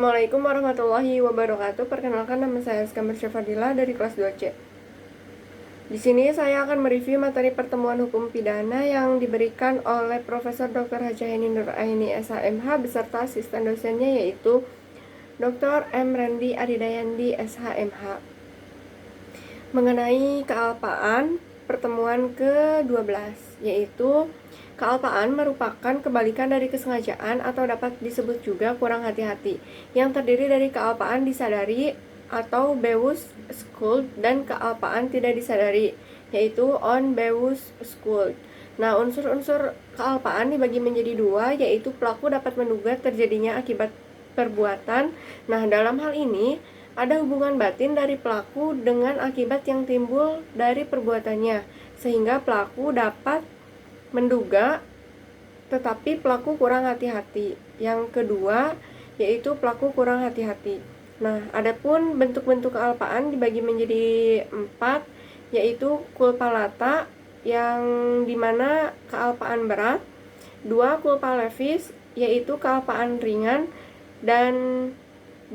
Assalamualaikum warahmatullahi wabarakatuh. Perkenalkan, nama saya Skandar Syafadila dari kelas 2C. Di sini saya akan mereview materi pertemuan hukum pidana yang diberikan oleh Profesor Dr. H. Nuraini SHMH beserta asisten dosennya yaitu Dr. M. Randy Adidayandi SHMH mengenai kealpaan pertemuan ke-12, yaitu kealpaan merupakan kebalikan dari kesengajaan atau dapat disebut juga kurang hati-hati, yang terdiri dari kealpaan disadari atau bewusst schuld dan kealpaan tidak disadari, yaitu unbewusst schuld. Nah, unsur-unsur kealpaan dibagi menjadi dua, yaitu pelaku dapat menduga terjadinya akibat perbuatan. Nah, dalam hal ini ada hubungan batin dari pelaku dengan akibat yang timbul dari perbuatannya, sehingga pelaku dapat menduga tetapi pelaku kurang hati-hati. Yang kedua yaitu pelaku kurang hati-hati. Nah, adapun bentuk-bentuk kealpaan dibagi menjadi 4, yaitu culpa lata yang dimana kealpaan berat, 2 culpa levis yaitu kealpaan ringan, dan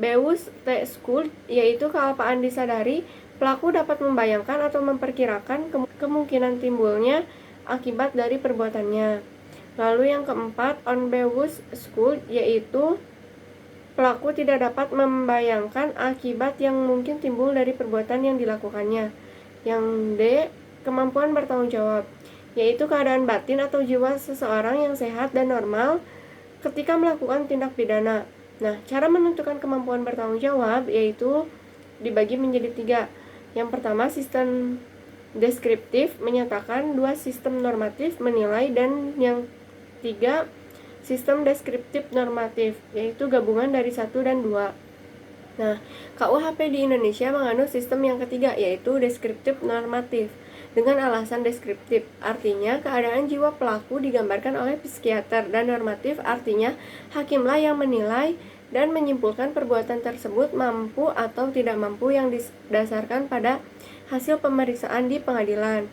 bewusst schuld yaitu kealpaan disadari. Pelaku dapat membayangkan atau memperkirakan kemungkinan timbulnya akibat dari perbuatannya. Lalu yang keempat, unbewusst schuld yaitu pelaku tidak dapat membayangkan akibat yang mungkin timbul dari perbuatan yang dilakukannya. Yang D, kemampuan bertanggung jawab yaitu keadaan batin atau jiwa seseorang yang sehat dan normal ketika melakukan tindak pidana. Nah, cara menentukan kemampuan bertanggung jawab yaitu dibagi menjadi 3. Yang pertama, sistem deskriptif menyatakan, 2 sistem normatif menilai, dan yang 3 sistem deskriptif normatif yaitu gabungan dari 1 dan 2. Nah, KUHP di Indonesia menganut sistem yang ketiga yaitu deskriptif normatif dengan alasan deskriptif artinya keadaan jiwa pelaku digambarkan oleh psikiater, dan normatif artinya hakimlah yang menilai dan menyimpulkan perbuatan tersebut mampu atau tidak mampu yang didasarkan pada hasil pemeriksaan di pengadilan.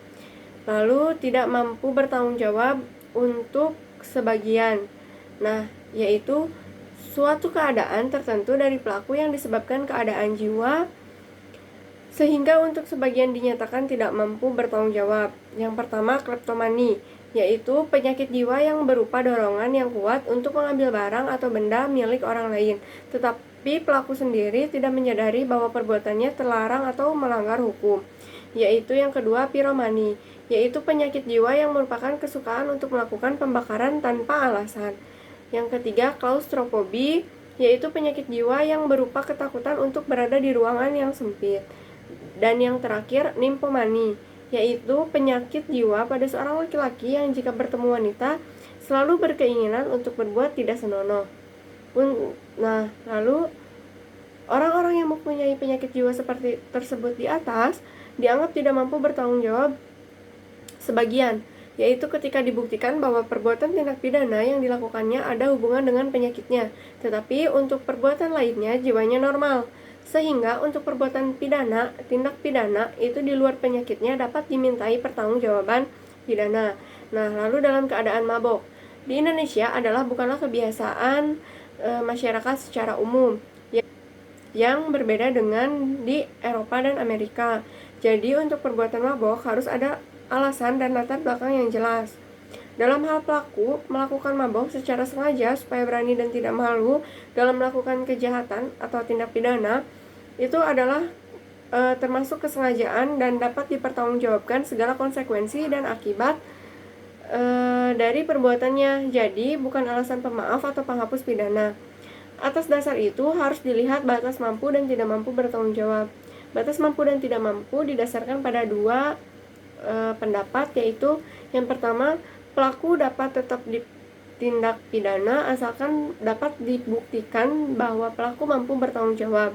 Lalu tidak mampu bertanggung jawab untuk sebagian. Nah, yaitu suatu keadaan tertentu dari pelaku yang disebabkan keadaan jiwa sehingga untuk sebagian dinyatakan tidak mampu bertanggung jawab. Yang pertama, kleptomani, yaitu penyakit jiwa yang berupa dorongan yang kuat untuk mengambil barang atau benda milik orang lain, tetapi pelaku sendiri tidak menyadari bahwa perbuatannya terlarang atau melanggar hukum. Yaitu yang kedua, piromani, yaitu penyakit jiwa yang merupakan kesukaan untuk melakukan pembakaran tanpa alasan. Yang ketiga, klaustrofobi, yaitu penyakit jiwa yang berupa ketakutan untuk berada di ruangan yang sempit. Dan yang terakhir, nymphomani, yaitu penyakit jiwa pada seorang laki-laki yang jika bertemu wanita selalu berkeinginan untuk berbuat tidak senonoh. Nah, lalu orang-orang yang mempunyai penyakit jiwa seperti tersebut di atas dianggap tidak mampu bertanggung jawab sebagian, yaitu ketika dibuktikan bahwa perbuatan tindak pidana yang dilakukannya ada hubungan dengan penyakitnya, tetapi untuk perbuatan lainnya jiwanya normal, sehingga untuk perbuatan pidana, tindak pidana itu di luar penyakitnya dapat dimintai pertanggungjawaban pidana. Nah, lalu dalam keadaan mabok di Indonesia adalah bukanlah kebiasaan masyarakat secara umum, yang berbeda dengan di Eropa dan Amerika. Jadi untuk perbuatan mabok harus ada alasan dan latar belakang yang jelas. Dalam hal pelaku melakukan mabok secara sengaja supaya berani dan tidak malu dalam melakukan kejahatan atau tindak pidana, itu adalah termasuk kesengajaan dan dapat dipertanggungjawabkan segala konsekuensi dan akibat dari perbuatannya. Jadi bukan alasan pemaaf atau penghapus pidana. Atas dasar itu harus dilihat batas mampu dan tidak mampu bertanggung jawab. Batas mampu dan tidak mampu didasarkan pada 2 pendapat, yaitu yang pertama, pelaku dapat tetap ditindak pidana asalkan dapat dibuktikan bahwa pelaku mampu bertanggung jawab.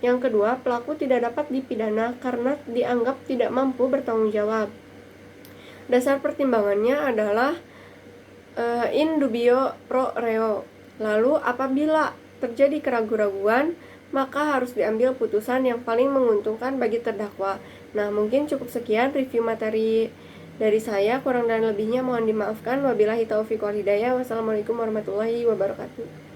Yang kedua, pelaku tidak dapat dipidana karena dianggap tidak mampu bertanggung jawab. Dasar pertimbangannya adalah in dubio pro reo. Lalu apabila terjadi keraguan-raguan, maka harus diambil putusan yang paling menguntungkan bagi terdakwa. Nah, mungkin cukup sekian review materi dari saya, kurang dan lebihnya mohon dimaafkan. Wabillahi taufiq wal hidayah. Wassalamualaikum warahmatullahi wabarakatuh.